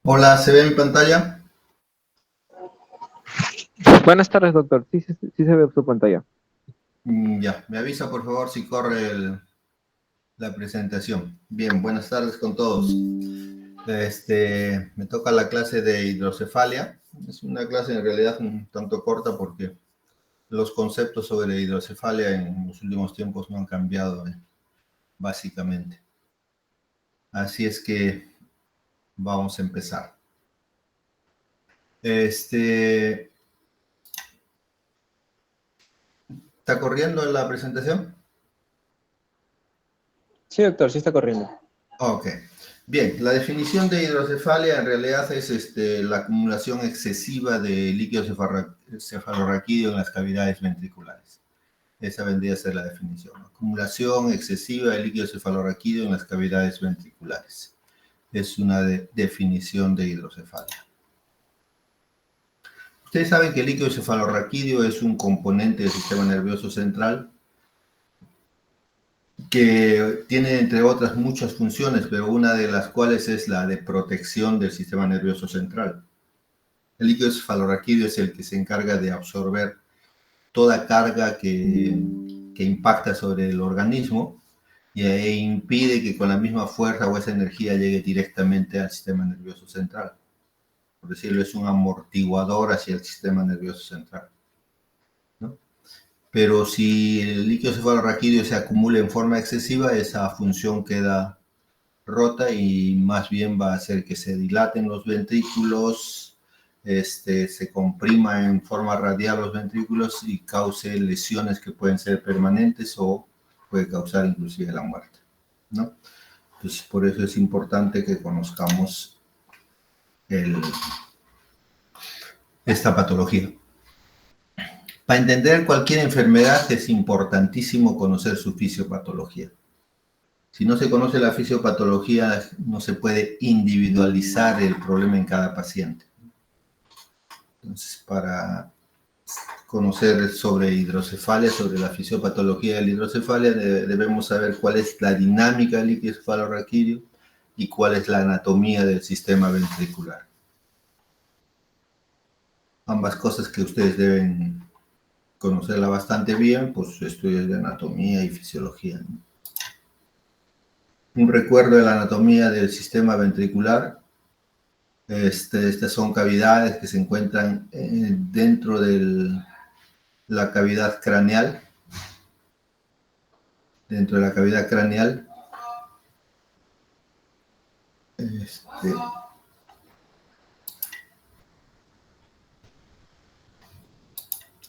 Hola, ¿se ve mi pantalla? Buenas tardes, doctor. Sí se ve su pantalla. Ya, me avisa por favor si corre la presentación. Bien, buenas tardes con todos. Me toca la clase de hidrocefalia. Es una clase en realidad un tanto corta porque los conceptos sobre hidrocefalia en los últimos tiempos no han cambiado, básicamente. Así es que vamos a empezar. ¿Está corriendo la presentación? Sí, doctor, sí está corriendo. Ok. Bien, la definición de hidrocefalia en realidad es la acumulación excesiva de líquido cefalorraquídeo en las cavidades ventriculares. Esa vendría a ser la definición. Acumulación excesiva de líquido cefalorraquídeo en las cavidades ventriculares. Es una definición de hidrocefalia. Ustedes saben que el líquido cefalorraquídeo es un componente del sistema nervioso central que tiene, entre otras, muchas funciones, pero una de las cuales es la de protección del sistema nervioso central. El líquido cefalorraquídeo es el que se encarga de absorber toda carga que impacta sobre el organismo e impide que con la misma fuerza o esa energía llegue directamente al sistema nervioso central. Por decirlo, es un amortiguador hacia el sistema nervioso central, ¿no? Pero si el líquido cefalorraquídeo se acumula en forma excesiva, esa función queda rota y más bien va a hacer que se dilaten los ventrículos, se comprima en forma radial los ventrículos y cause lesiones que pueden ser permanentes o puede causar inclusive la muerte, ¿no? Entonces, por eso es importante que conozcamos esta patología. Para entender cualquier enfermedad es importantísimo conocer su fisiopatología. Si no se conoce la fisiopatología, no se puede individualizar el problema en cada paciente. Entonces, para conocer sobre hidrocefalia, sobre la fisiopatología de la hidrocefalia, debemos saber cuál es la dinámica del líquido cefalorraquídeo y cuál es la anatomía del sistema ventricular. Ambas cosas que ustedes deben conocerla bastante bien, pues estudios de anatomía y fisiología, ¿no? Un recuerdo de la anatomía del sistema ventricular. Estas son cavidades que se encuentran dentro de la cavidad craneal. Dentro de la cavidad craneal.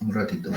Un ratito.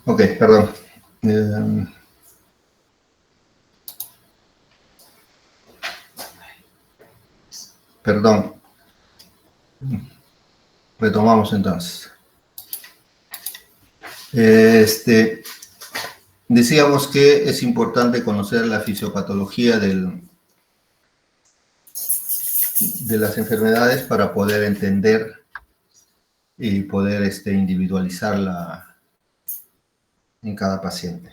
Ok, perdón. Perdón. Retomamos entonces. Decíamos que es importante conocer la fisiopatología de las enfermedades para poder entender y poder individualizarla en cada paciente.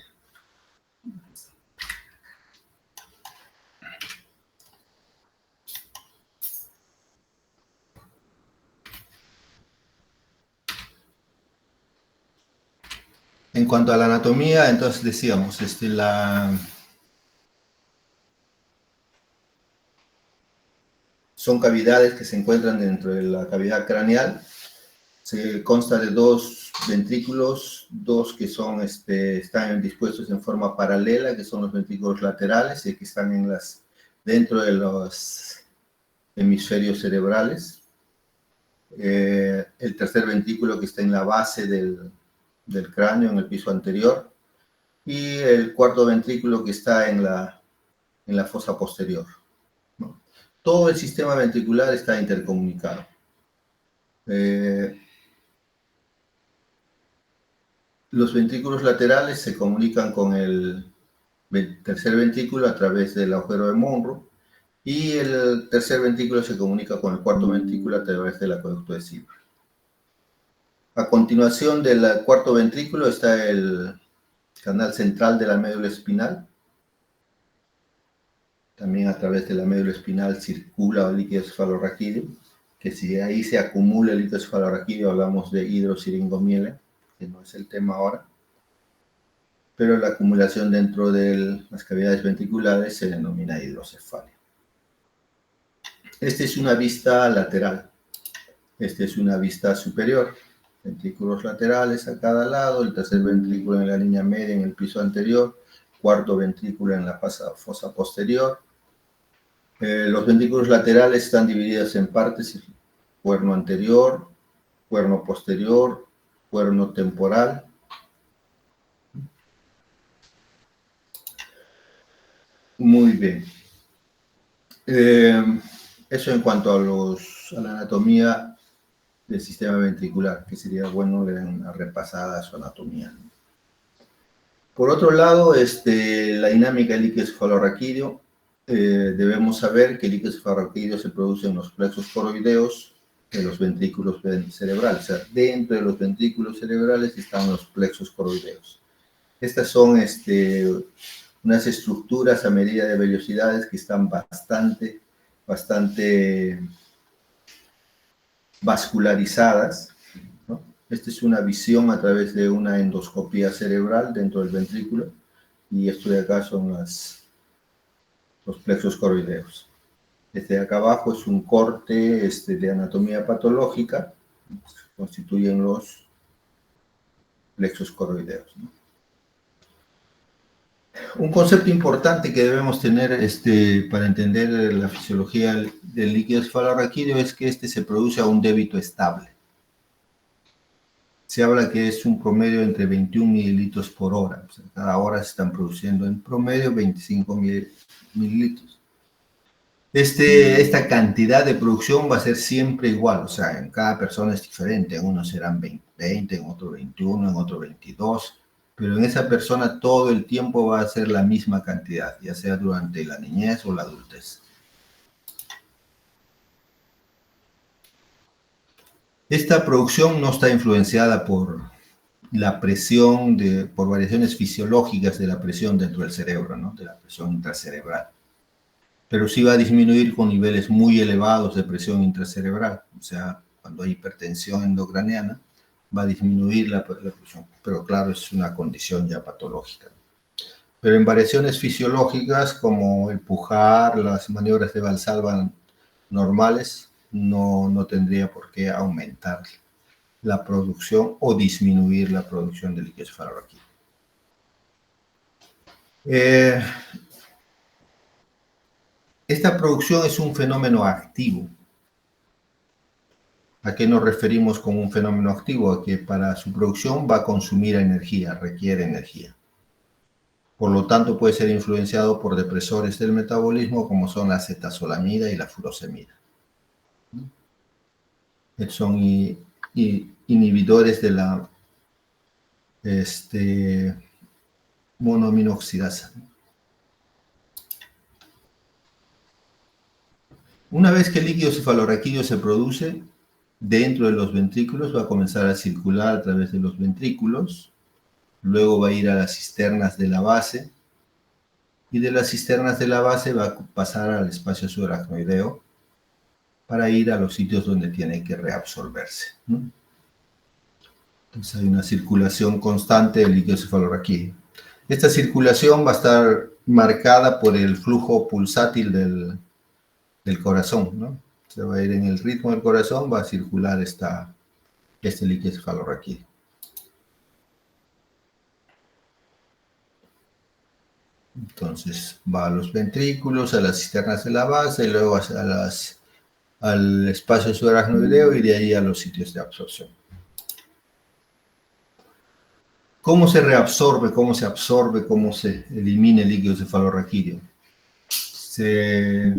En cuanto a la anatomía, entonces decíamos, son cavidades que se encuentran dentro de la cavidad craneal. Se consta de dos ventrículos, dos que son, están dispuestos en forma paralela, que son los ventrículos laterales y que están dentro de los hemisferios cerebrales. El tercer ventrículo que está en la base del cráneo, en el piso anterior, y el cuarto ventrículo que está en la fosa posterior, ¿no? Todo el sistema ventricular está intercomunicado. Los ventrículos laterales se comunican con el tercer ventrículo a través del agujero de Monro, y el tercer ventrículo se comunica con el cuarto ventrículo a través del acueducto de Silver. A continuación del cuarto ventrículo está el canal central de la médula espinal. También a través de la médula espinal circula el líquido cefalorraquídeo, que si ahí se acumula el líquido cefalorraquídeo hablamos de hidrosiringomiela, que no es el tema ahora, pero la acumulación dentro de las cavidades ventriculares se denomina hidrocefalia. Esta es una vista lateral, esta es una vista superior. Ventrículos laterales a cada lado, el tercer ventrículo en la línea media en el piso anterior, cuarto ventrículo en la fosa posterior. Los ventrículos laterales están divididos en partes: cuerno anterior, cuerno posterior, cuerno temporal. Muy bien. Eso en cuanto a la anatomía del sistema ventricular, que sería bueno leer una repasada a su anatomía. Por otro lado, la dinámica del líquido cefalorraquídeo, debemos saber que el líquido cefalorraquídeo se produce en los plexos coroideos de los ventrículos cerebrales. O sea, dentro de los ventrículos cerebrales están los plexos coroideos. Estas son unas estructuras a medida de velocidades que están bastante vascularizadas, ¿no? Esta es una visión a través de una endoscopía cerebral dentro del ventrículo, y esto de acá son los plexos coroideos. Este de acá abajo es un corte de anatomía patológica, constituyen los plexos coroideos, ¿no? Un concepto importante que debemos tener para entender la fisiología del líquido cefalorraquídeo es que se produce a un débito estable. Se habla que es un promedio entre 21 mililitros por hora. O sea, cada hora se están produciendo en promedio 25 mililitros. Esta cantidad de producción va a ser siempre igual. O sea, en cada persona es diferente. En unos serán 20, en otro 21, en otro 22. Pero en esa persona todo el tiempo va a ser la misma cantidad, ya sea durante la niñez o la adultez. Esta producción no está influenciada por la presión, por variaciones fisiológicas de la presión dentro del cerebro, ¿no? De la presión intracerebral. Pero sí va a disminuir con niveles muy elevados de presión intracerebral. O sea, cuando hay hipertensión endocraniana, va a disminuir la presión. Pero claro, es una condición ya patológica. Pero en variaciones fisiológicas, como el pujar, las maniobras de Valsalva normales, no tendría por qué aumentar la producción o disminuir la producción de líquido cefalorraquídeo. Esta producción es un fenómeno activo. ¿A qué nos referimos con un fenómeno activo? A que para su producción va a consumir energía, requiere energía. Por lo tanto, puede ser influenciado por depresores del metabolismo como son la acetazolamida y la furosemida. Son inhibidores de la monoaminoxidasa. Una vez que el líquido cefalorraquídeo se produce dentro de los ventrículos, va a comenzar a circular a través de los ventrículos, luego va a ir a las cisternas de la base, y de las cisternas de la base va a pasar al espacio subaracnoideo para ir a los sitios donde tiene que reabsorberse, ¿no? Entonces hay una circulación constante del líquido cefalorraquídeo. Esta circulación va a estar marcada por el flujo pulsátil del corazón, ¿no? Se va a ir en el ritmo del corazón, va a circular este líquido cefalorraquídeo. Entonces va a los ventrículos, a las cisternas de la base, y luego al espacio subaracnoideo y de ahí a los sitios de absorción. ¿Cómo se reabsorbe, cómo se absorbe, cómo se elimina el líquido cefalorraquídeo? Se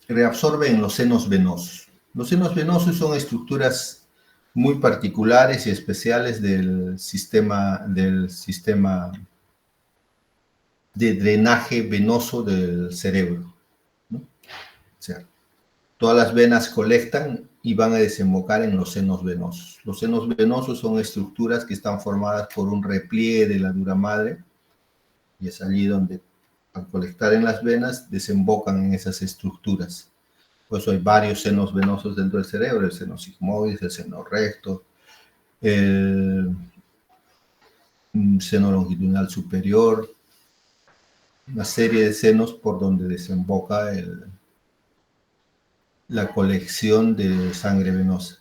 reabsorbe en los senos venosos. Los senos venosos son estructuras muy particulares y especiales del sistema de drenaje venoso del cerebro, ¿no? O sea, todas las venas colectan y van a desembocar en los senos venosos. Los senos venosos son estructuras que están formadas por un repliegue de la dura madre, y es allí donde, al colectar en las venas, desembocan en esas estructuras. Por eso hay varios senos venosos dentro del cerebro: el seno sigmoide, el seno recto, el seno longitudinal superior, una serie de senos por donde desemboca la colección de sangre venosa.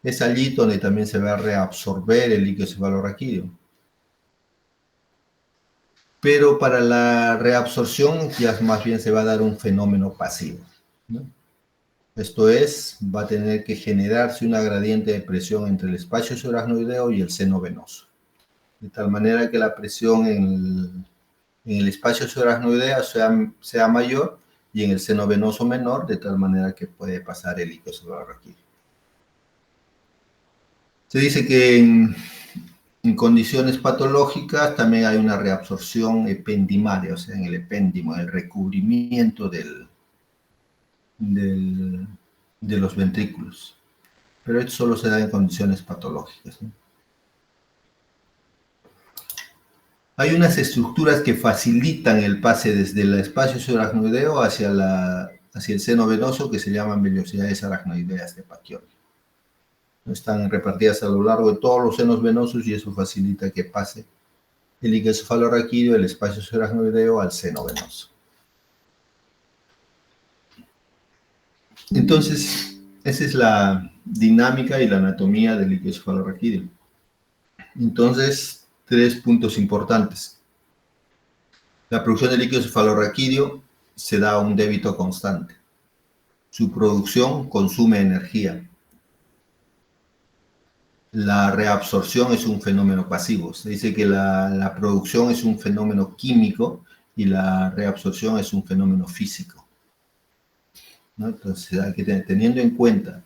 Es allí donde también se va a reabsorber el líquido cefalorraquídeo. Pero para la reabsorción ya más bien se va a dar un fenómeno pasivo, ¿no? Esto es, va a tener que generarse una gradiente de presión entre el espacio subaracnoideo y el seno venoso, de tal manera que la presión en el espacio subaracnoideo sea mayor y en el seno venoso menor, de tal manera que puede pasar el líquido cefalorraquídeo. Se dice que en condiciones patológicas también hay una reabsorción ependimaria, o sea, en el epéndimo, el recubrimiento de los ventrículos. Pero esto solo se da en condiciones patológicas, ¿no? Hay unas estructuras que facilitan el pase desde el espacio subaracnoideo hacia el seno venoso, que se llaman vellosidades aracnoideas de Pacchioli. Están repartidas a lo largo de todos los senos venosos y eso facilita que pase el líquido cefalorraquídeo del espacio subaracnoideo al seno venoso. Entonces, esa es la dinámica y la anatomía del líquido cefalorraquídeo. Entonces, 3 puntos importantes. La producción de líquido cefalorraquídeo se da a un débito constante. Su producción consume energía. La reabsorción es un fenómeno pasivo. Se dice que la producción es un fenómeno químico y la reabsorción es un fenómeno físico, ¿no? Entonces, hay que teniendo en cuenta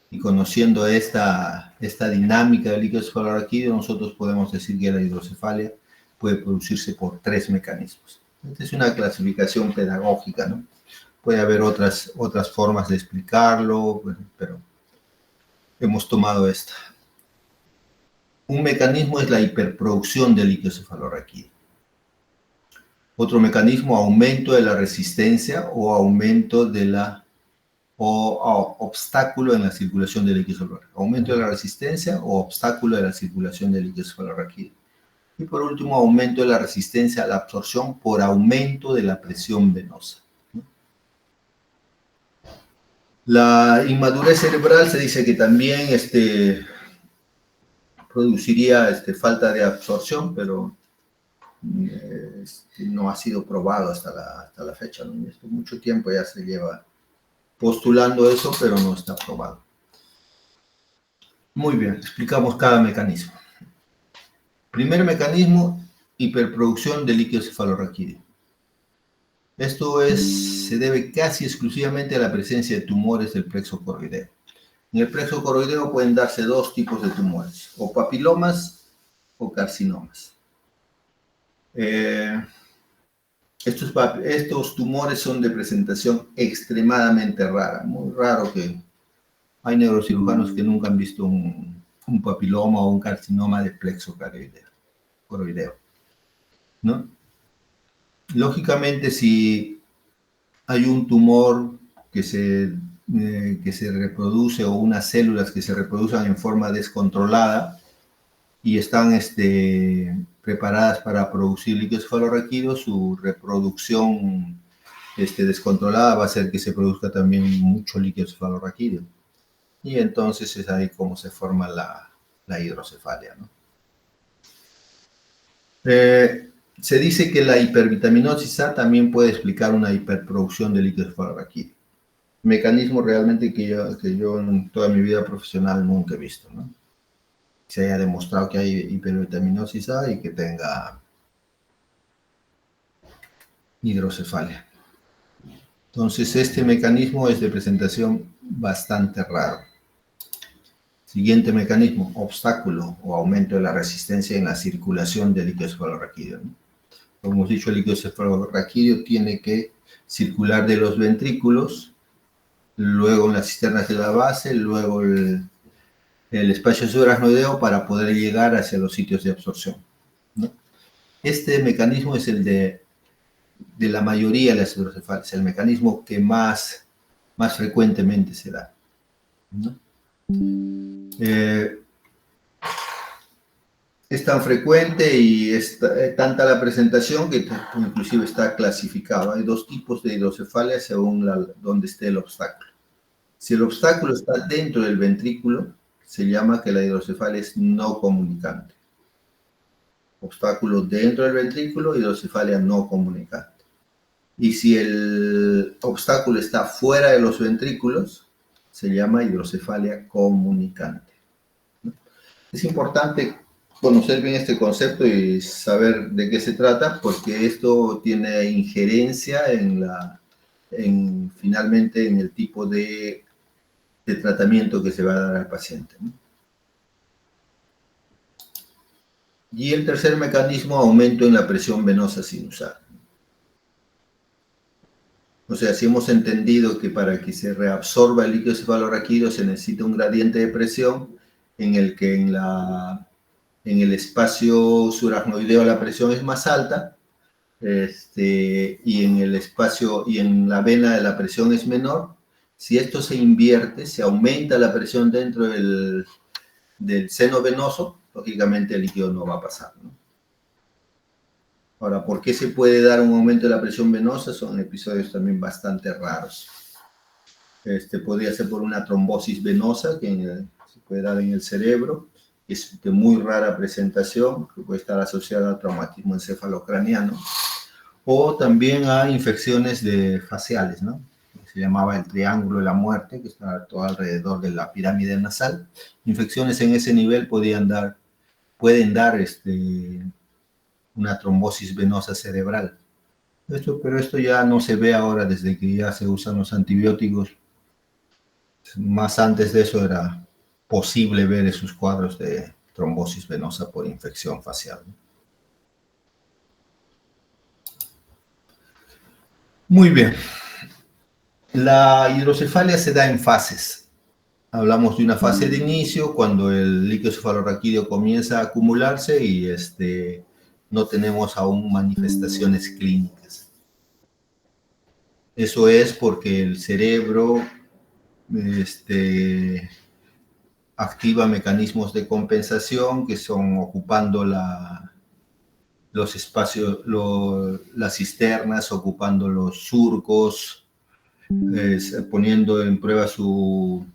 y conociendo esta dinámica del líquido cefalorraquídeo, nosotros podemos decir que la hidrocefalia puede producirse por 3 mecanismos. Esta es una clasificación pedagógica, ¿no? Puede haber otras formas de explicarlo, pero hemos tomado esta. Un mecanismo es la hiperproducción del líquido cefalorraquídeo. Otro mecanismo, aumento de la resistencia o aumento o obstáculo en la circulación del líquido cefalorraquídeo. Aumento de la resistencia o obstáculo de la circulación del líquido cefalorraquídeo. Y por último, aumento de la resistencia a la absorción por aumento de la presión venosa. La inmadurez cerebral se dice que también produciría falta de absorción, pero no ha sido probado hasta la fecha, ¿no? Esto mucho tiempo ya se lleva postulando eso, pero no está probado. Muy bien, explicamos cada mecanismo. Primer mecanismo, hiperproducción de líquido cefalorraquídeo. Esto se debe casi exclusivamente a la presencia de tumores del plexo coroideo. En el plexo coroideo pueden darse 2 tipos de tumores, o papilomas o carcinomas. Estos tumores son de presentación extremadamente rara, muy raro que hay neurocirujanos que nunca han visto un papiloma o un carcinoma de plexo coroideo, ¿no? Lógicamente, si hay un tumor que se que se reproduce o unas células que se reproducen en forma descontrolada y están preparadas para producir líquidos cefalorraquídeos, su reproducción descontrolada va a hacer que se produzca también mucho líquido cefalorraquídeo. Y entonces es ahí como se forma la hidrocefalia, ¿no? Se dice que la hipervitaminosis A también puede explicar una hiperproducción de líquido cefalorraquídeo. Mecanismo realmente que yo en toda mi vida profesional nunca he visto, ¿no? Se haya demostrado que hay hipervitaminosis A y que tenga hidrocefalia. Entonces, este mecanismo es de presentación bastante raro. Siguiente mecanismo, obstáculo o aumento de la resistencia en la circulación del líquido cefalorraquídeo, ¿no? Como hemos dicho, el líquido cefalorraquídeo tiene que circular de los ventrículos, luego en las cisternas de la base, luego el espacio subaracnoideo para poder llegar hacia los sitios de absorción, ¿no? Este mecanismo es el de la mayoría de las hidrocefalias, el mecanismo que más frecuentemente se da, ¿no? Es tan frecuente y es tanta la presentación que inclusive está clasificado. Hay dos tipos de hidrocefalia según donde esté el obstáculo. Si el obstáculo está dentro del ventrículo, se llama que la hidrocefalia es no comunicante. Obstáculo dentro del ventrículo, hidrocefalia no comunicante. Y si el obstáculo está fuera de los ventrículos, se llama hidrocefalia comunicante, ¿no? Es importante conocer bien este concepto y saber de qué se trata, porque esto tiene injerencia finalmente en el tipo de tratamiento que se va a dar al paciente, ¿no? Y el tercer mecanismo, aumento en la presión venosa sinusal. O sea, si hemos entendido que para que se reabsorba el líquido cefalorraquídeo se necesita un gradiente de presión en el que en el espacio subaracnoideo la presión es más alta, y en el espacio y en la vena la presión es menor. Si esto se invierte, se aumenta la presión dentro del seno venoso, lógicamente el líquido no va a pasar, ¿no? Ahora, ¿por qué se puede dar un aumento de la presión venosa? Son episodios también bastante raros. Podría ser por una trombosis venosa que se puede dar en el cerebro. Es de muy rara presentación, que puede estar asociada a traumatismo encefalocraniano. O también a infecciones faciales, ¿no? Se llamaba el triángulo de la muerte, que está todo alrededor de la pirámide nasal. Infecciones en ese nivel pueden dar una trombosis venosa cerebral. Pero esto ya no se ve ahora desde que ya se usan los antibióticos. Más antes de eso era posible ver esos cuadros de trombosis venosa por infección facial. Muy bien. La hidrocefalia se da en fases. Hablamos de una fase de inicio, cuando el líquido cefalorraquídeo comienza a acumularse y no tenemos aún manifestaciones clínicas. Eso es porque el cerebro activa mecanismos de compensación que son ocupando los espacios, las cisternas, ocupando los surcos, poniendo en prueba su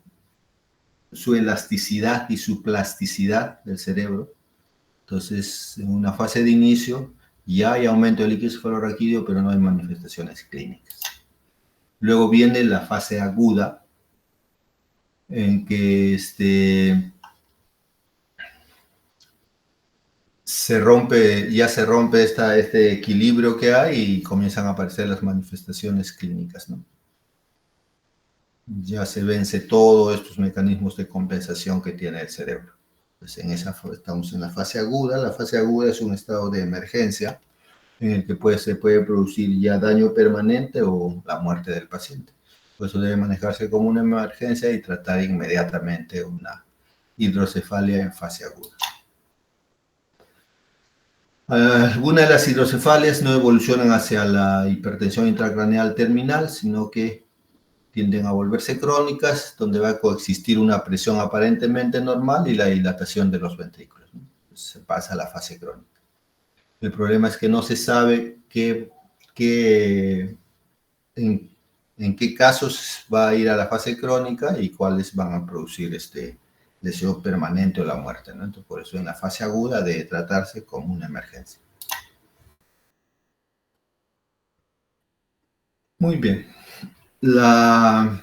elasticidad y su plasticidad del cerebro. Entonces, en una fase de inicio ya hay aumento del líquido cefalorraquídeo, pero no hay manifestaciones clínicas. Luego viene la fase aguda, en que se rompe este equilibrio que hay y comienzan a aparecer las manifestaciones clínicas, ¿no? Ya se vence todos estos mecanismos de compensación que tiene el cerebro. Pues estamos en la fase aguda. La fase aguda es un estado de emergencia en el que se puede producir ya daño permanente o la muerte del paciente. Por eso debe manejarse como una emergencia y tratar inmediatamente una hidrocefalia en fase aguda. Algunas de las hidrocefalias no evolucionan hacia la hipertensión intracraneal terminal, sino que tienden a volverse crónicas, donde va a coexistir una presión aparentemente normal y la dilatación de los ventrículos, ¿no? Se pasa a la fase crónica. El problema es que no se sabe en qué casos va a ir a la fase crónica y cuáles van a producir lesión permanente o la muerte, ¿no? Entonces, por eso en la fase aguda debe tratarse como una emergencia. Muy bien. La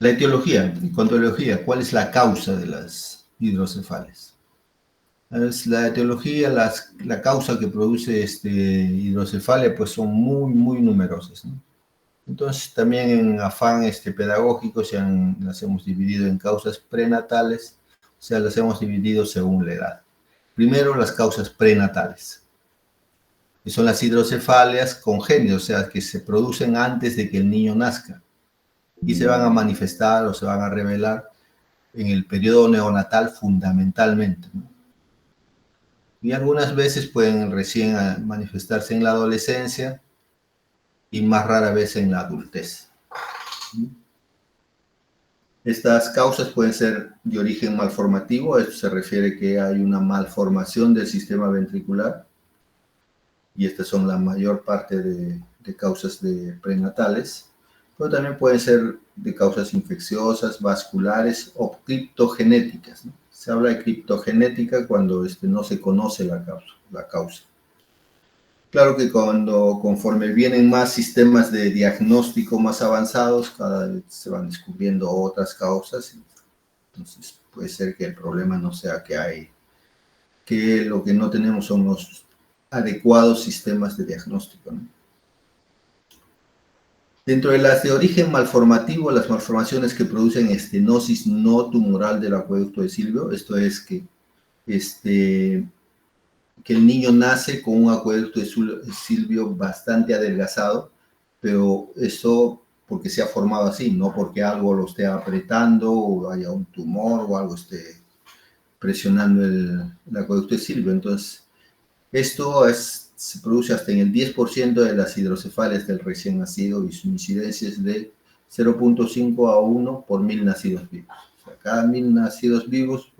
etiología, en cuanto a etiología, ¿cuál es la causa de las hidrocefalias? La etiología, la causa que produce hidrocefalia, pues son muy, muy numerosas, ¿no? Entonces, también en afán pedagógico las hemos dividido en causas prenatales, o sea, las hemos dividido según la edad. Primero, las causas prenatales, que son las hidrocefalias congénitas, o sea, que se producen antes de que el niño nazca y se van a manifestar o se van a revelar en el periodo neonatal fundamentalmente, ¿no? Y algunas veces pueden recién manifestarse en la adolescencia y más rara vez en la adultez. Estas causas pueden ser de origen malformativo, esto se refiere que hay una malformación del sistema ventricular, y estas son la mayor parte de causas prenatales, pero también pueden ser de causas infecciosas, vasculares o criptogenéticas, ¿no? Se habla de criptogenética cuando no se conoce la causa. Claro que conforme vienen más sistemas de diagnóstico más avanzados, cada vez se van descubriendo otras causas. Entonces puede ser que el problema no sea que lo que no tenemos son los adecuados sistemas de diagnóstico, ¿no? Dentro de las de origen malformativo, las malformaciones que producen estenosis no tumoral del acueducto de Silvio, esto es que el niño nace con un acueducto de Silvio bastante adelgazado, pero eso porque se ha formado así, no porque algo lo esté apretando o haya un tumor o algo esté presionando el acueducto de Silvio. Entonces, esto se produce hasta en el 10% de las hidrocefalias del recién nacido y su incidencia es de 0.5 a 1 por 1000 nacidos vivos. O sea, cada 1000 nacidos vivos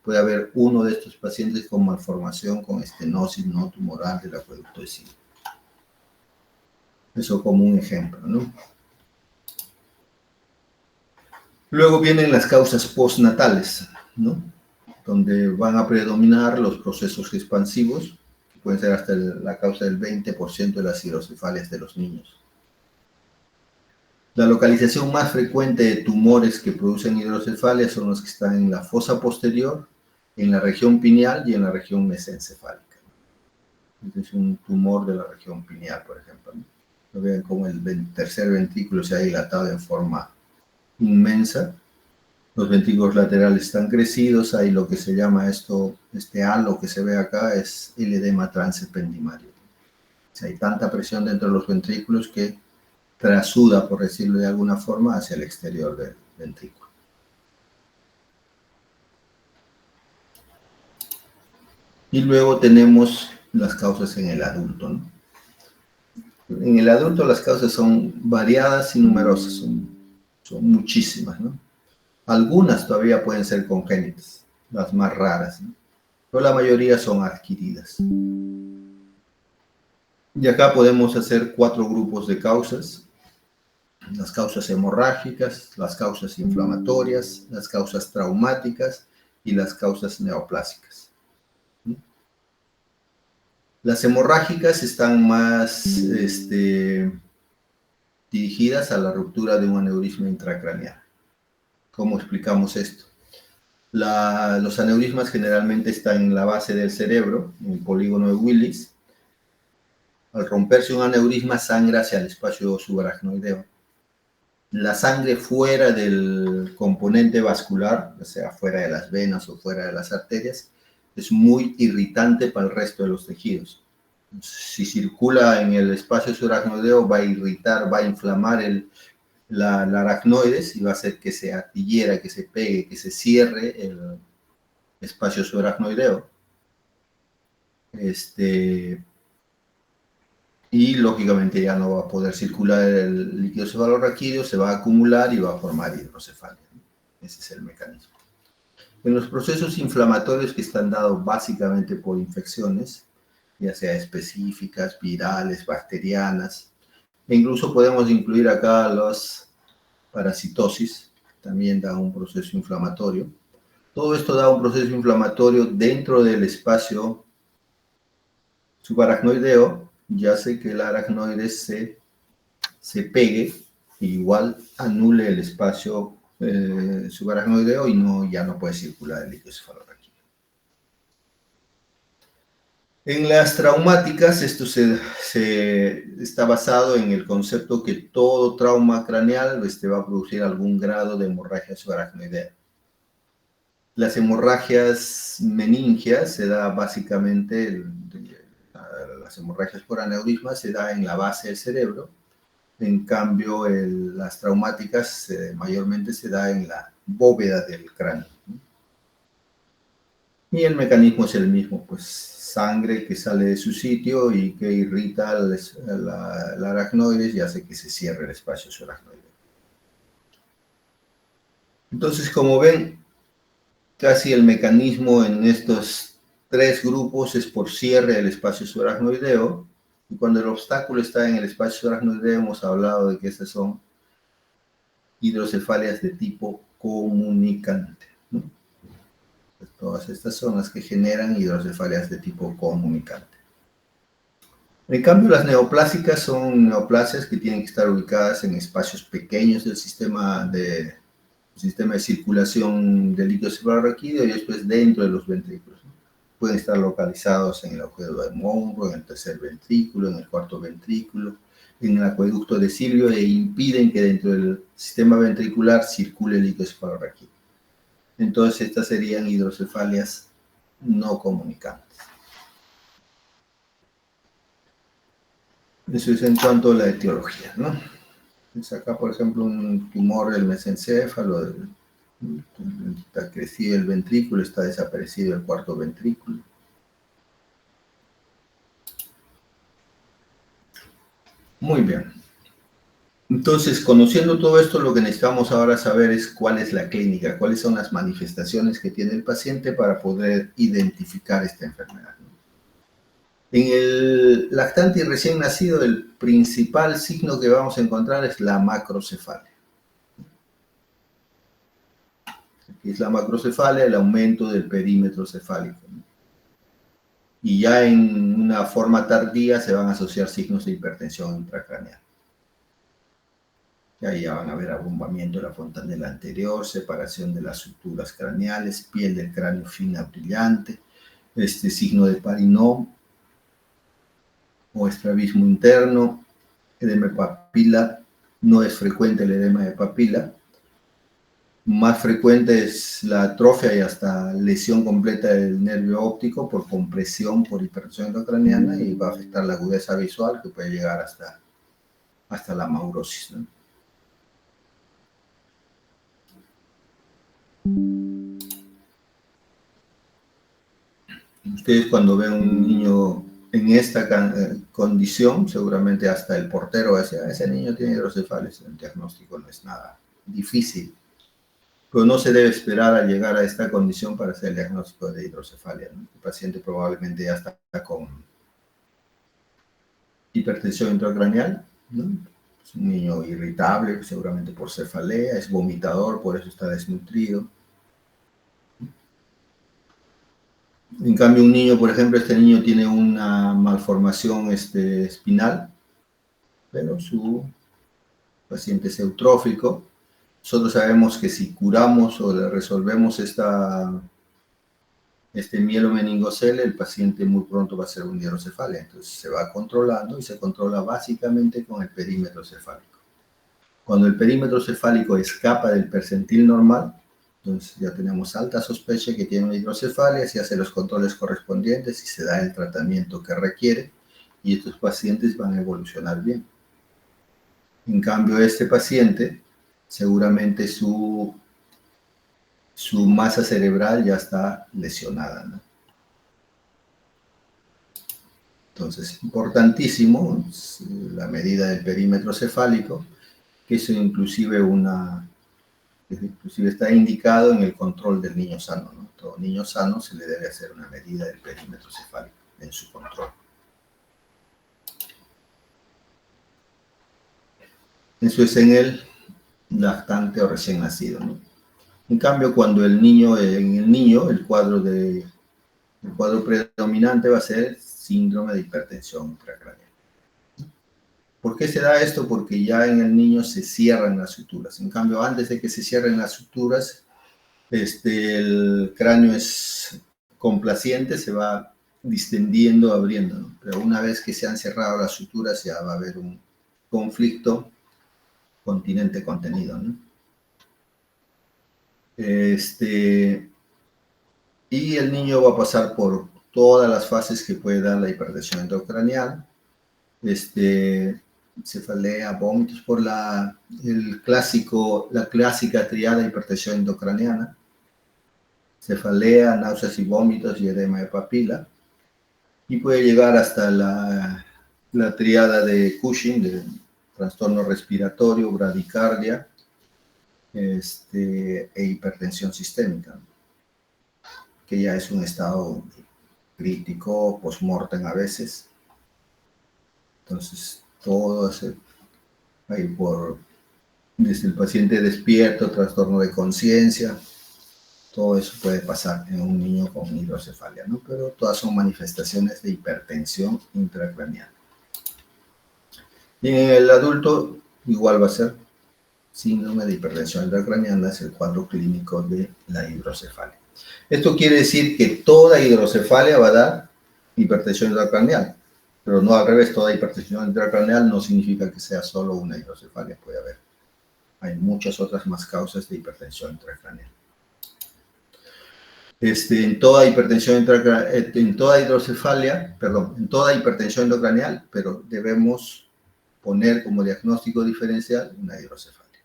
puede haber uno de estos pacientes con malformación, con estenosis no tumoral del acueducto de Silvio. Eso como un ejemplo, ¿no? Luego vienen las causas postnatales, ¿no? Donde van a predominar los procesos expansivos, que pueden ser hasta la causa del 20% de las hidrocefalias de los niños. La localización más frecuente de tumores que producen hidrocefalias son los que están en la fosa posterior, en la región pineal y en la región mesencefálica. Es un tumor de la región pineal, por ejemplo, ¿no? Vean cómo el tercer ventrículo se ha dilatado en forma inmensa. Los ventrículos laterales están crecidos, hay lo que se llama este halo que se ve acá, es el edema transependimario. O sea, hay tanta presión dentro de los ventrículos que trasuda, por decirlo de alguna forma, hacia el exterior del ventrículo. Y luego tenemos las causas en el adulto, ¿no? En el adulto las causas son variadas y numerosas, son muchísimas, ¿no? Algunas todavía pueden ser congénitas, las más raras, ¿no? Pero la mayoría son adquiridas. Y acá podemos hacer 4 grupos de causas: las causas hemorrágicas, las causas inflamatorias, las causas traumáticas y las causas neoplásicas. Las hemorrágicas están más dirigidas a la ruptura de un aneurisma intracraneal. ¿Cómo explicamos esto? Los aneurismas generalmente están en la base del cerebro, en el polígono de Willis. Al romperse un aneurisma, sangra hacia el espacio subaracnoideo. La sangre fuera del componente vascular, o sea, fuera de las venas o fuera de las arterias, es muy irritante para el resto de los tejidos. Si circula en el espacio subaracnoideo, va a irritar, va a inflamar la aracnoides y va a hacer que se adhiera, que se pegue, que se cierre el espacio subaracnoideo. y lógicamente ya no va a poder circular el líquido cefalorraquídeo, se va a acumular y va a formar hidrocefalia. Ese es el mecanismo. En los procesos inflamatorios que están dados básicamente por infecciones, ya sea específicas, virales, bacterianas, e incluso podemos incluir acá las parasitosis, también da un proceso inflamatorio. Todo esto da un proceso inflamatorio dentro del espacio subaracnoideo, ya hace que el aracnoide se pegue, e igual anule el espacio subaracnoideo y ya no puede circular el líquido cefalorraquídeo. En las traumáticas, esto está basado en el concepto que todo trauma craneal va a producir algún grado de hemorragia subaracnoidea. Las hemorragias meningias se da básicamente, las hemorragias por aneurisma se da en la base del cerebro. En cambio, las traumáticas mayormente se da en la bóveda del cráneo. Y el mecanismo es el mismo, pues sangre que sale de su sitio y que irrita el aracnoides y hace que se cierre el espacio subaracnoideo. Entonces, como ven, casi el mecanismo en estos tres grupos es por cierre del espacio subaracnoideo. Y cuando el obstáculo está en el espacio subaracnoideo, hemos hablado de que estas son hidrocefalias de tipo comunicante, ¿no? Todas estas son las que generan hidrocefalias de tipo comunicante. En cambio, las neoplásicas son neoplasias que tienen que estar ubicadas en espacios pequeños del sistema de circulación del líquido cefalorraquídeo y después dentro de los ventrículos. Pueden estar localizados en el agujero de Monro, en el tercer ventrículo, en el cuarto ventrículo, en el acueducto de Silvio e impiden que dentro del sistema ventricular circule el líquido cefalorraquídeo. Entonces, estas serían hidrocefalias no comunicantes. Eso es en cuanto a la etiología, ¿no? Entonces acá, por ejemplo, un tumor del mesencéfalo, está crecido el ventrículo, está desaparecido el cuarto ventrículo. Muy bien. Entonces, conociendo todo esto, lo que necesitamos ahora saber es cuál es la clínica, cuáles son las manifestaciones que tiene el paciente para poder identificar esta enfermedad. En el lactante y recién nacido, el principal signo que vamos a encontrar es la macrocefalia. Aquí es la macrocefalia, el aumento del perímetro cefálico. Y ya en una forma tardía se van a asociar signos de hipertensión intracraneal. Y ahí ya van a ver abombamiento de la fontanela anterior, separación de las suturas craneales, piel del cráneo fina brillante, signo de Parinot o estrabismo interno, edema de papila. No es frecuente el edema de papila. Más frecuente es la atrofia y hasta lesión completa del nervio óptico por compresión por hipertensión intracraneana y va a afectar la agudeza visual que puede llegar hasta la maurosis, ¿no? Ustedes cuando ven un niño en esta condición, seguramente hasta el portero va a decir, ese niño tiene hidrocefalias. El diagnóstico no es nada difícil, pero no se debe esperar a llegar a esta condición para hacer el diagnóstico de hidrocefalia, ¿no? El paciente probablemente ya está con hipertensión intracraneal, ¿no? Es un niño irritable, seguramente por cefalea, es vomitador, por eso está desnutrido. En cambio, un niño, por ejemplo, este niño tiene una malformación espinal, pero su paciente es eutrófico. Nosotros sabemos que si curamos o le resolvemos este mielomeningocele, el paciente muy pronto va a ser un hidrocefalia. Entonces se va controlando y se controla básicamente con el perímetro cefálico. Cuando el perímetro cefálico escapa del percentil normal, entonces ya tenemos alta sospecha que tiene una hidrocefalia, se hacen los controles correspondientes y se da el tratamiento que requiere y estos pacientes van a evolucionar bien. En cambio, este paciente, seguramente su masa cerebral ya está lesionada, ¿no? Entonces, importantísimo la medida del perímetro cefálico, que eso inclusive está indicado en el control del niño sano, ¿no? Todo niño sano se le debe hacer una medida del perímetro cefálico en su control. Eso es en el lactante o recién nacido, ¿no? En cambio, cuando en el niño, el cuadro predominante va a ser síndrome de hipertensión intracraneal. ¿Por qué se da esto? Porque ya en el niño se cierran las suturas. En cambio, antes de que se cierren las suturas, el cráneo es complaciente, se va distendiendo, abriendo, ¿no? Pero una vez que se han cerrado las suturas, ya va a haber un conflicto continente-contenido, ¿no? Y el niño va a pasar por todas las fases que puede dar la hipertensión intracraneal, cefalea, vómitos por la clásica triada hipertensión endocraniana, cefalea, náuseas y vómitos y edema de papila, y puede llegar hasta la triada de Cushing, de trastorno respiratorio, bradicardia, e hipertensión sistémica, que ya es un estado crítico, post-mortem a veces. Entonces, todo ese, ahí desde el paciente despierto, trastorno de conciencia, todo eso puede pasar en un niño con hidrocefalia, ¿no? Pero todas son manifestaciones de hipertensión intracraneal. Y en el adulto, igual va a ser síndrome de hipertensión intracraneal, es el cuadro clínico de la hidrocefalia. Esto quiere decir que toda hidrocefalia va a dar hipertensión intracraneal, pero no al revés. Toda hipertensión intracraneal no significa que sea solo una hidrocefalia, puede haber. Hay muchas otras más causas de hipertensión intracraneal. En toda hipertensión en toda hipertensión intracraneal, pero debemos poner como diagnóstico diferencial una hidrocefalia.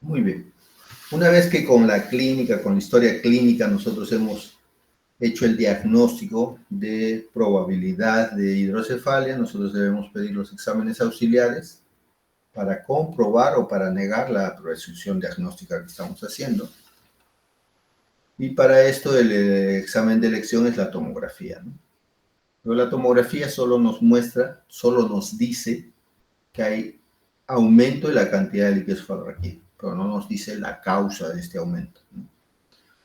Muy bien. Una vez que con la historia clínica, nosotros hemos hecho el diagnóstico de probabilidad de hidrocefalia, nosotros debemos pedir los exámenes auxiliares para comprobar o para negar la presunción diagnóstica que estamos haciendo. Y para esto el examen de elección es la tomografía, ¿no? Pero la tomografía solo nos dice que hay aumento en la cantidad de líquido cefalorraquídeo, pero no nos dice la causa de este aumento, ¿no?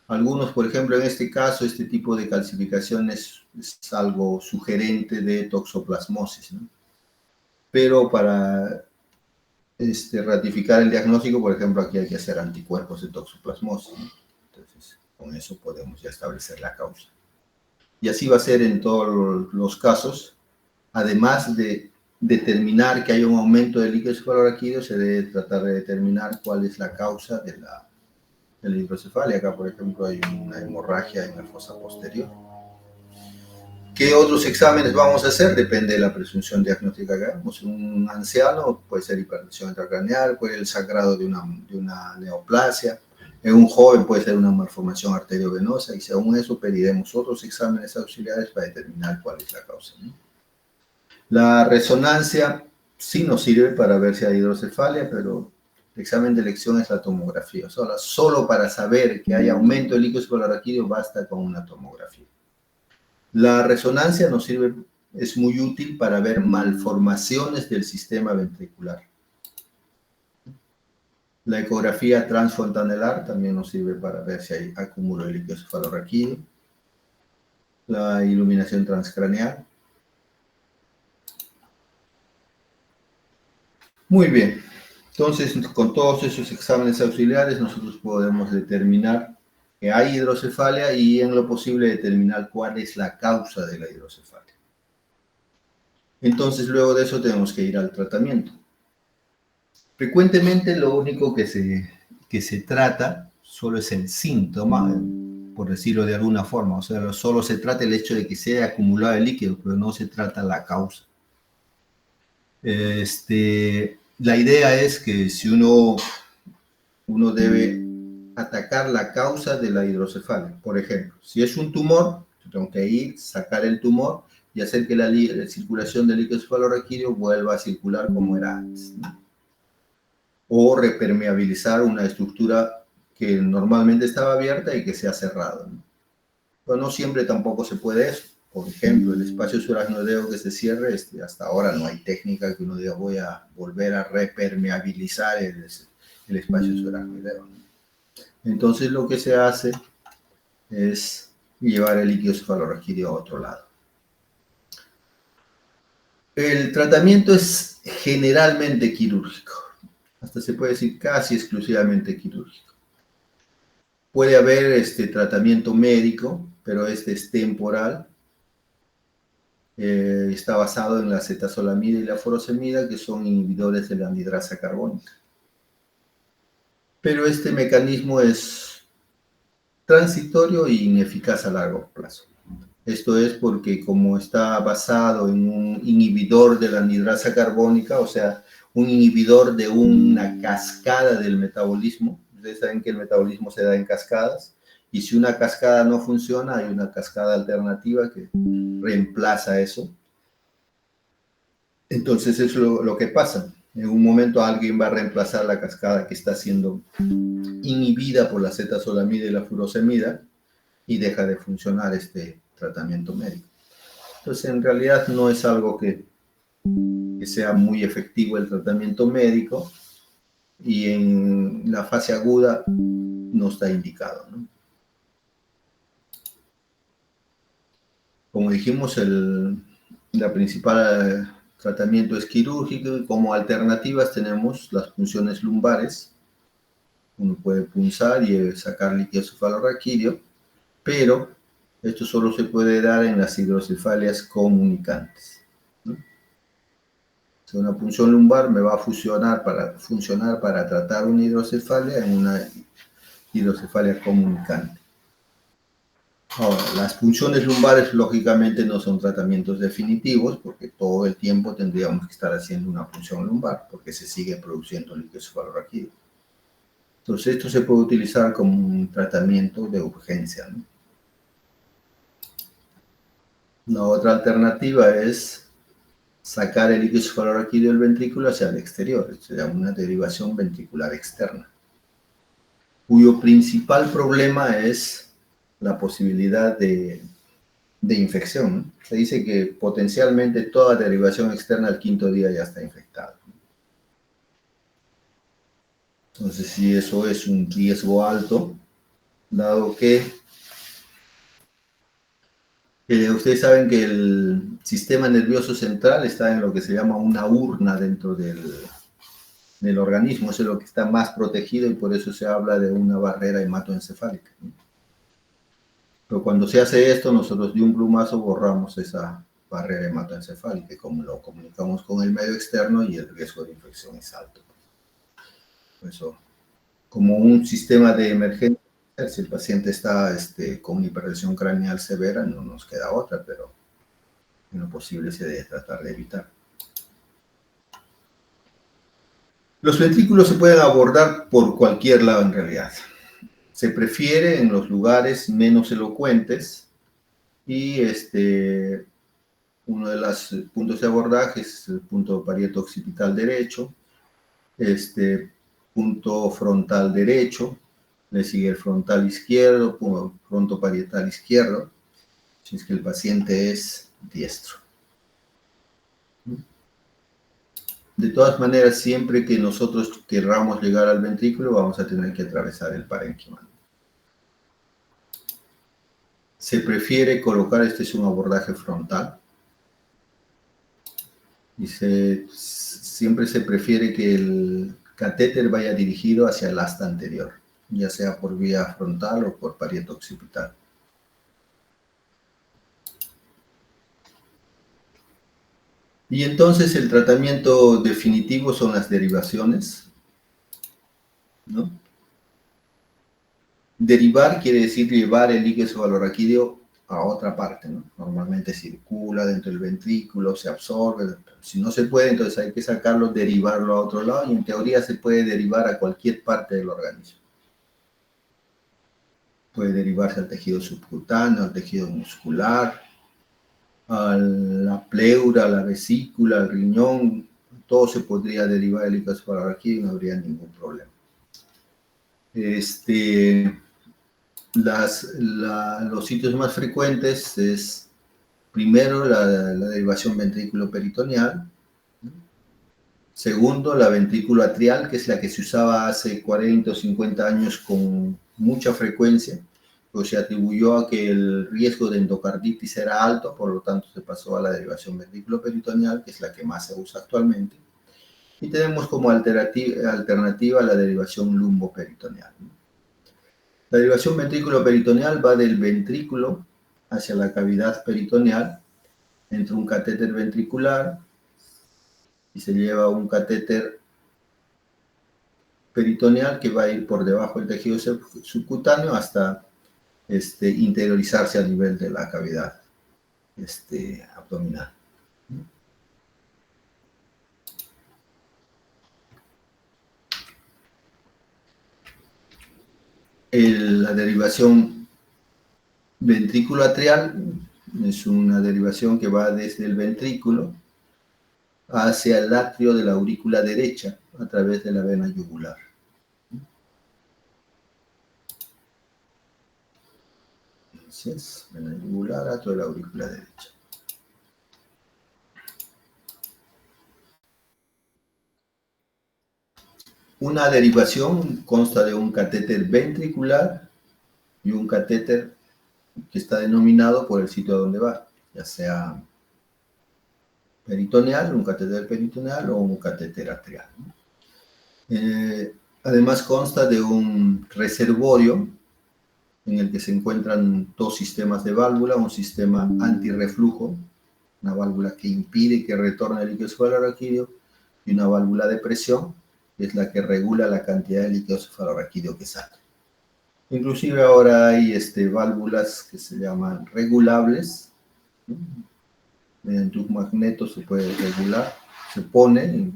Algunos, por ejemplo, en este caso, este tipo de calcificación es algo sugerente de toxoplasmosis, ¿no? Pero para ratificar el diagnóstico, por ejemplo, aquí hay que hacer anticuerpos de toxoplasmosis, ¿no? Entonces, con eso podemos ya establecer la causa. Y así va a ser en todos los casos. Además de determinar que hay un aumento del líquido cefalorraquídeo, se debe tratar de determinar cuál es la causa de la hidrocefalia. Acá, por ejemplo, hay una hemorragia en la fosa posterior. ¿Qué otros exámenes vamos a hacer? Depende de la presunción diagnóstica que hagamos. Un anciano puede ser hipertensión intracraneal, puede ser el sangrado de una neoplasia. En un joven puede ser una malformación arteriovenosa, y según eso pediremos otros exámenes auxiliares para determinar cuál es la causa, ¿no? La resonancia sí nos sirve para ver si hay hidrocefalia, pero el examen de elección es la tomografía. Solo para saber que hay aumento del líquido cefalorraquídeo basta con una tomografía. La resonancia nos sirve, es muy útil para ver malformaciones del sistema ventricular. La ecografía transfontanelar también nos sirve para ver si hay acúmulo de líquido cefalorraquídeo. La iluminación transcraneal. Muy bien. Entonces, con todos esos exámenes auxiliares, nosotros podemos determinar que hay hidrocefalia y, en lo posible, determinar cuál es la causa de la hidrocefalia. Entonces, luego de eso, tenemos que ir al tratamiento. Frecuentemente, lo único que se trata solo es el síntoma, por decirlo de alguna forma. O sea, solo se trata el hecho de que se haya acumulado el líquido, pero no se trata la causa. La idea es que si uno debe atacar la causa de la hidrocefalia. Por ejemplo, si es un tumor, yo tengo que ir, sacar el tumor y hacer que la circulación del líquido cefalorraquídeo vuelva a circular como era antes, ¿no? O repermeabilizar una estructura que normalmente estaba abierta y que se ha cerrado, ¿no? Pero no siempre tampoco se puede eso. Por ejemplo, el espacio subaracnoideo que se cierre, hasta ahora no hay técnica que uno diga voy a volver a repermeabilizar el espacio subaracnoideo, ¿no? Entonces lo que se hace es llevar el líquido cefalorraquídeo a otro lado. El tratamiento es generalmente quirúrgico, hasta se puede decir casi exclusivamente quirúrgico. Puede haber tratamiento médico, pero este es temporal. Está basado en la acetazolamida y la furosemida, que son inhibidores de la anhidrasa carbónica. Pero este mecanismo es transitorio e ineficaz a largo plazo. Esto es porque como está basado en un inhibidor de la anhidrasa carbónica, o sea, un inhibidor de una cascada del metabolismo. Ustedes saben que el metabolismo se da en cascadas, y si una cascada no funciona, hay una cascada alternativa que reemplaza eso. Entonces eso es lo que pasa. En un momento alguien va a reemplazar la cascada que está siendo inhibida por la acetazolamida y la furosemida, y deja de funcionar este tratamiento médico. Entonces, en realidad no es algo que sea muy efectivo el tratamiento médico, y en la fase aguda no está indicado, ¿no? Como dijimos, la principal tratamiento es quirúrgico, y como alternativas tenemos las punciones lumbares. Uno puede punzar y sacar líquido cefalorraquídeo, pero esto solo se puede dar en las hidrocefalias comunicantes, ¿no? Si una punción lumbar me va a funcionar para tratar una hidrocefalia en una hidrocefalia comunicante. Ahora, las punciones lumbares lógicamente no son tratamientos definitivos, porque todo el tiempo tendríamos que estar haciendo una punción lumbar, porque se sigue produciendo líquido cefalorraquídeo. Entonces esto se puede utilizar como un tratamiento de urgencia, ¿no? La otra alternativa es sacar el líquido cefalorraquídeo del ventrículo hacia el exterior, se llama una derivación ventricular externa, cuyo principal problema es la posibilidad de infección, ¿no? Se dice que potencialmente toda derivación externa al quinto día ya está infectada. Entonces, si eso es un riesgo alto, dado que ustedes saben que el sistema nervioso central está en lo que se llama una urna dentro del organismo, eso es lo que está más protegido, y por eso se habla de una barrera hematoencefálica, ¿no? Pero cuando se hace esto, nosotros de un plumazo borramos esa barrera hematoencefálica, como lo comunicamos con el medio externo, y el riesgo de infección es alto. Por eso, como un sistema de emergencia, si el paciente está con hipertensión craneal severa, no nos queda otra, pero en lo posible se debe tratar de evitar. Los ventrículos se pueden abordar por cualquier lado en realidad. Se prefiere en los lugares menos elocuentes, y uno de los puntos de abordaje es el punto parieto-occipital derecho, punto frontal derecho, le sigue el frontal izquierdo, frontoparietal izquierdo, si es que el paciente es diestro. De todas maneras, siempre que nosotros querramos llegar al ventrículo, vamos a tener que atravesar el parénquima. Se prefiere colocar, este es un abordaje frontal, y siempre se prefiere que el catéter vaya dirigido hacia el asta anterior, ya sea por vía frontal o por parieto occipital. Y entonces el tratamiento definitivo son las derivaciones, ¿no? Derivar quiere decir llevar el líquido cefalorraquídeo a otra parte, ¿no? Normalmente circula dentro del ventrículo, se absorbe. Si no se puede, entonces hay que sacarlo, derivarlo a otro lado, y en teoría se puede derivar a cualquier parte del organismo. Puede derivarse al tejido subcutáneo, al tejido muscular, a la pleura, a la vesícula, al riñón, todo se podría derivar del líquido y no habría ningún problema. Los sitios más frecuentes es primero la derivación ventrículo-peritoneal, segundo la ventrículo atrial, que es la que se usaba hace 40 o 50 años con mucha frecuencia, pues se atribuyó a que el riesgo de endocarditis era alto, por lo tanto se pasó a la derivación ventrículo-peritoneal, que es la que más se usa actualmente. Y tenemos como alternativa la derivación lumboperitoneal. La derivación ventrículo-peritoneal va del ventrículo hacia la cavidad peritoneal, entra un catéter ventricular y se lleva un catéter peritoneal que va a ir por debajo del tejido subcutáneo hasta interiorizarse a nivel de la cavidad abdominal. La derivación ventrículo atrial es una derivación que va desde el ventrículo hacia el atrio de la aurícula derecha a través de la vena yugular. Entonces, vena yugular, atrio de la aurícula derecha. Una derivación consta de un catéter ventricular y un catéter que está denominado por el sitio a donde va, ya sea peritoneal, un catéter peritoneal o un catéter atrial. Además consta de un reservorio en el que se encuentran dos sistemas de válvula, un sistema antirreflujo, una válvula que impide que retorne el líquido cefalorraquídeo, y una válvula de presión, que es la que regula la cantidad de líquido cefalorraquídeo que sale. Inclusive ahora hay válvulas que se llaman regulables, ¿no? Mediante un magneto se puede regular, se pone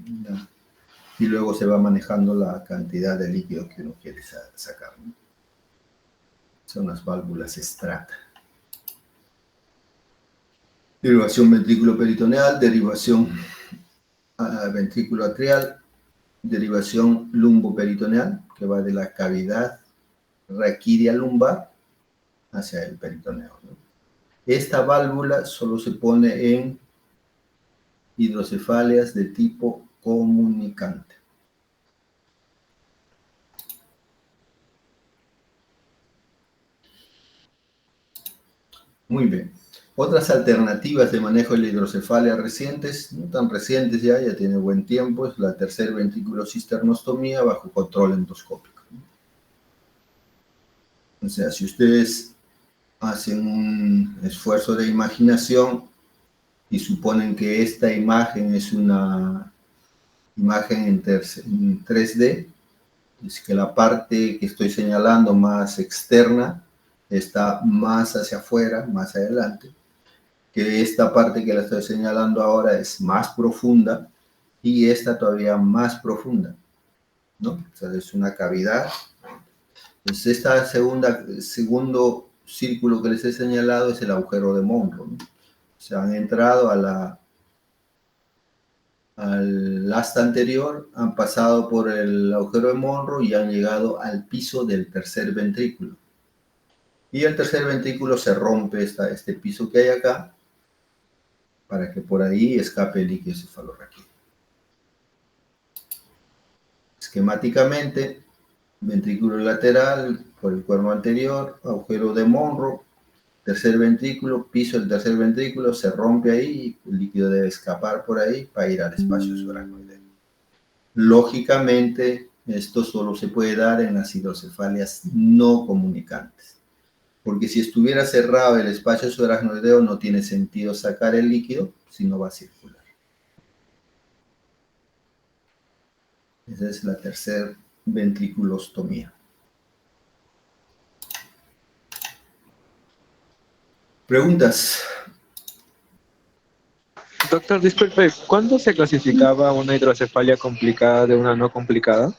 y luego se va manejando la cantidad de líquido que uno quiere sacar, ¿no? Son las válvulas Strata. Derivación ventrículo-peritoneal, derivación ventrículo atrial, derivación lumboperitoneal, que va de la cavidad raquídea lumbar hacia el peritoneo, ¿no? Esta válvula solo se pone en hidrocefalias de tipo comunicante. Muy bien. Otras alternativas de manejo de la hidrocefalia recientes, no tan recientes ya tiene buen tiempo, es la tercer ventrículo-cisternostomía bajo control endoscópico. O sea, si ustedes hacen un esfuerzo de imaginación y suponen que esta imagen es una imagen en 3D, es que la parte que estoy señalando más externa está más hacia afuera, más adelante, que esta parte que la estoy señalando ahora es más profunda y esta todavía más profunda, ¿no? O sea, es una cavidad. Entonces, segundo círculo que les he señalado es el agujero de Monro, ¿no? O sea, han entrado al asta anterior, han pasado por el agujero de Monro y han llegado al piso del tercer ventrículo. Y el tercer ventrículo se rompe este piso que hay acá para que por ahí escape el líquido cefalorraquídeo. Esquemáticamente, ventrículo lateral por el cuerno anterior, agujero de Monro, tercer ventrículo, piso del tercer ventrículo, se rompe ahí, el líquido debe escapar por ahí para ir al espacio subaracnoideo. Lógicamente, esto solo se puede dar en las hidrocefalias no comunicantes, porque si estuviera cerrado el espacio subaracnoideo no tiene sentido sacar el líquido si no va a circular. Esa es la tercera ventriculostomía. ¿Preguntas? Doctor, disculpe, ¿cuándo se clasificaba una hidrocefalia complicada de una no complicada?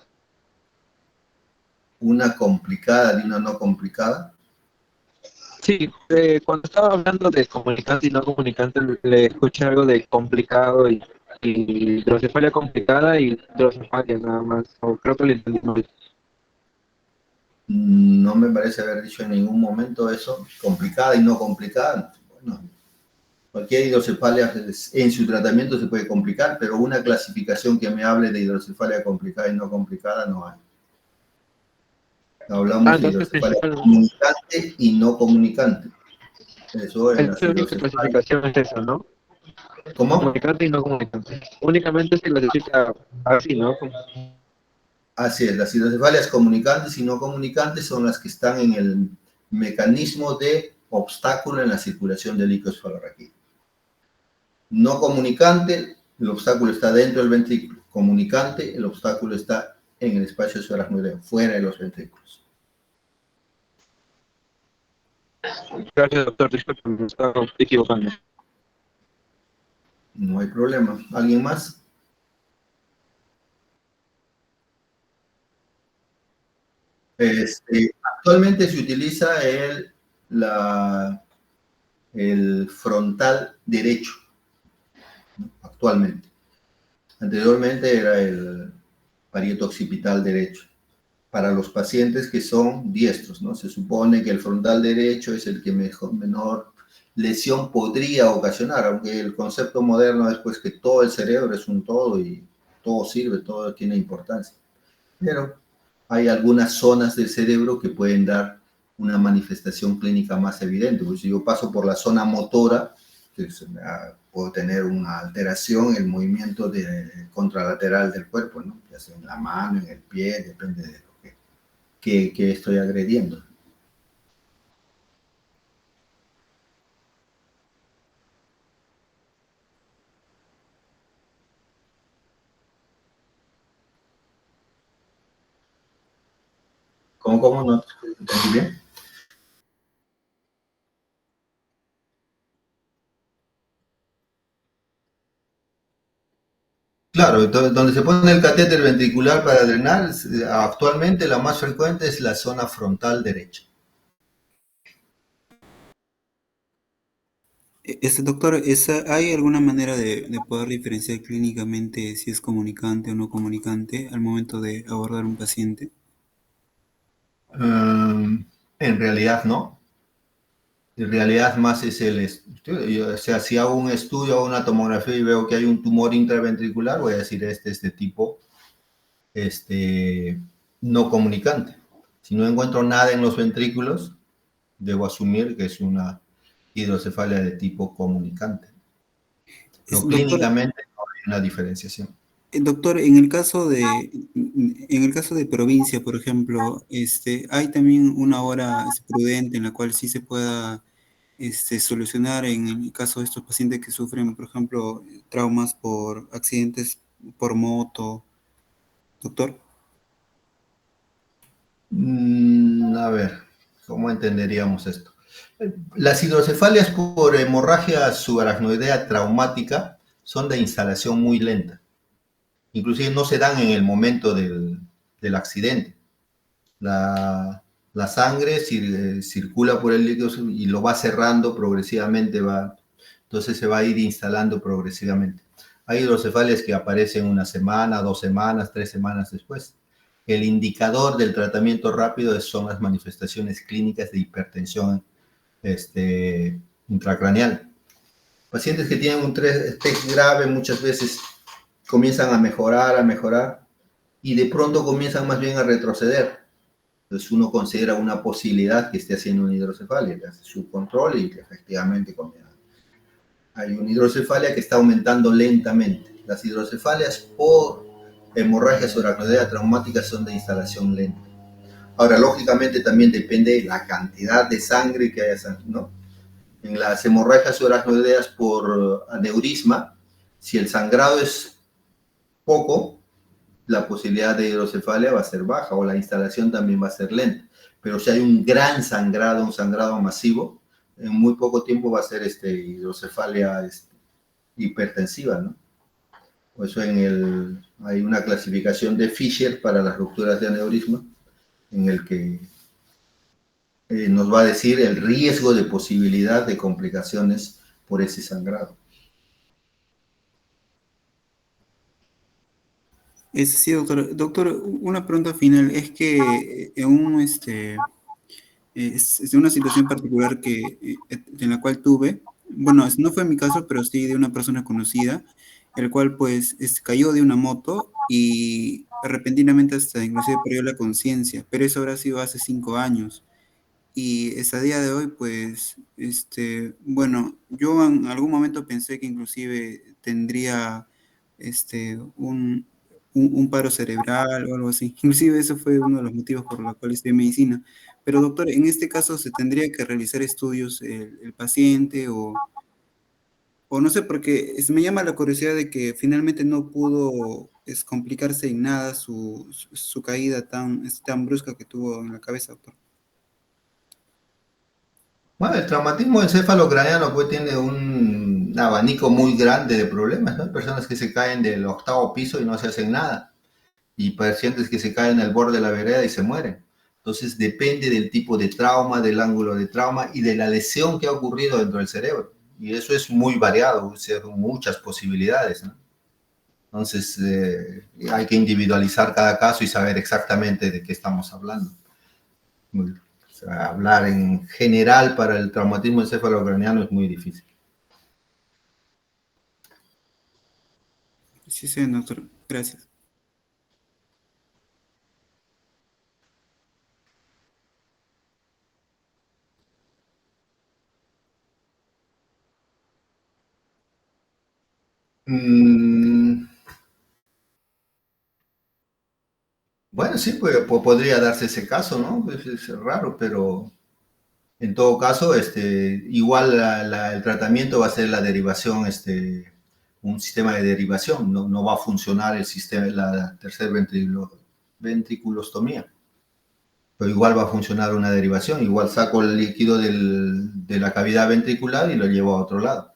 Una complicada de una no complicada. Sí, cuando estaba hablando de comunicante y no comunicante, le escuché algo de complicado y hidrocefalia complicada y hidrocefalia nada más. O creo que le entendí mal. No me parece haber dicho en ningún momento eso, complicada y no complicada. Bueno, cualquier hidrocefalia en su tratamiento se puede complicar, pero una clasificación que me hable de hidrocefalia complicada y no complicada no hay. Ah, Hablamos de entonces hidrocefalia principalmente comunicante y no comunicante. Eso en las la única hidrocefalias. clasificación es eso, ¿no? ¿Cómo? Comunicante y no comunicante. Únicamente se clasifica así, ¿no? Así es, las hidrocefalias comunicantes y no comunicantes son las que están en el mecanismo de obstáculo en la circulación del líquido cefalorraquídeo. No comunicante, el obstáculo está dentro del ventrículo. Comunicante, el obstáculo está en el espacio subaracnoideo, fuera de los ventrículos. Gracias, doctor. Disculpe, me estaba equivocando. No hay problema. ¿Alguien más? Actualmente se utiliza el frontal derecho, ¿no? Actualmente. Anteriormente era el parieto occipital derecho. Para los pacientes que son diestros, ¿no? Se supone que el frontal derecho es el que menor lesión podría ocasionar, aunque el concepto moderno es pues que todo el cerebro es un todo y todo sirve, todo tiene importancia. Pero hay algunas zonas del cerebro que pueden dar una manifestación clínica más evidente. Pues si yo paso por la zona motora, puedo tener una alteración en el movimiento contralateral del cuerpo, ¿no? Ya sea en la mano, en el pie, depende de lo que estoy agrediendo. ¿Cómo no entendí bien? Claro, entonces, donde se pone el catéter ventricular para drenar, actualmente la más frecuente es la zona frontal derecha. Doctor, ¿hay alguna manera de poder diferenciar clínicamente si es comunicante o no comunicante al momento de abordar un paciente? En realidad no. En realidad más es el estudio. O sea, si hago un estudio o una tomografía y veo que hay un tumor intraventricular, voy a decir este tipo este, no comunicante. Si no encuentro nada en los ventrículos, debo asumir que es una hidrocefalia de tipo comunicante. Pero Doctor, clínicamente no hay una diferenciación. doctor, en el caso de provincia, por ejemplo, hay también una hora prudente en la cual sí se pueda solucionar en el caso de estos pacientes que sufren, por ejemplo, traumas por accidentes por moto, doctor. A ver, ¿cómo entenderíamos esto? Las hidrocefalias por hemorragia subaracnoidea traumática son de instalación muy lenta. Inclusive no se dan en el momento del accidente. La sangre circula por el líquido y lo va cerrando progresivamente, entonces se va a ir instalando progresivamente. Hay hidrocefalias que aparecen una semana, 2 semanas, 3 semanas después. El indicador del tratamiento rápido son las manifestaciones clínicas de hipertensión intracraneal. Pacientes que tienen un TEC grave muchas veces comienzan a mejorar, y de pronto comienzan más bien a retroceder. Entonces uno considera una posibilidad que esté haciendo una hidrocefalia, le hace su control y efectivamente comienza. Hay una hidrocefalia que está aumentando lentamente. Las hidrocefalias por hemorragia subaracnoidea traumática son de instalación lenta. Ahora, lógicamente también depende de la cantidad de sangre que haya, ¿no? En las hemorragias subaracnoideas por aneurisma, si el sangrado es poco, la posibilidad de hidrocefalia va a ser baja o la instalación también va a ser lenta. Pero si hay un gran sangrado, un sangrado masivo, en muy poco tiempo va a ser hidrocefalia hipertensiva, ¿no? Por eso hay una clasificación de Fisher para las rupturas de aneurisma, en el que nos va a decir el riesgo de posibilidad de complicaciones por ese sangrado. Sí, doctor. Doctor, una pregunta final. Es que en un, es una situación particular en la cual tuve, bueno, no fue mi caso, pero sí de una persona conocida, el cual pues cayó de una moto y repentinamente hasta inclusive perdió la conciencia, pero eso habrá sido hace 5 años. Y hasta día de hoy, pues, bueno, yo en algún momento pensé que inclusive tendría un paro cerebral o algo así. Inclusive eso fue uno de los motivos por los cuales estudié medicina. Pero doctor, en este caso se tendría que realizar estudios el paciente o no sé, porque me llama la curiosidad de que finalmente no pudo complicarse en nada su caída tan brusca que tuvo en la cabeza, doctor. Bueno, el traumatismo encefalocraneano pues tiene un abanico muy grande de problemas, ¿no? Hay personas que se caen del 8º piso y no se hacen nada, y pacientes que se caen al borde de la vereda y se mueren. Entonces depende del tipo de trauma, del ángulo de trauma y de la lesión que ha ocurrido dentro del cerebro. Y eso es muy variado, o sea, muchas posibilidades, ¿no? Entonces hay que individualizar cada caso y saber exactamente de qué estamos hablando. O sea, hablar en general para el traumatismo encefalocraniano es muy difícil. Sí, sí, doctor. Gracias. Mm, bueno, sí, pues, podría darse ese caso, ¿no? Pues es raro, pero en todo caso, igual el tratamiento va a ser la derivación, un sistema de derivación, no va a funcionar el sistema, la tercera ventriculostomía, pero igual va a funcionar una derivación, igual saco el líquido de la cavidad ventricular y lo llevo a otro lado.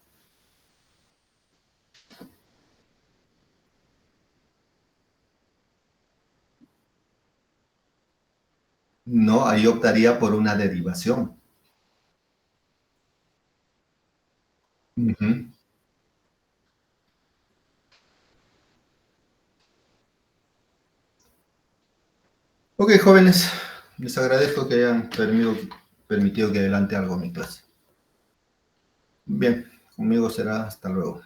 No, ahí optaría por una derivación. Ujú. Ok, jóvenes, les agradezco que hayan permitido que adelante algo mi clase. Bien, conmigo será hasta luego.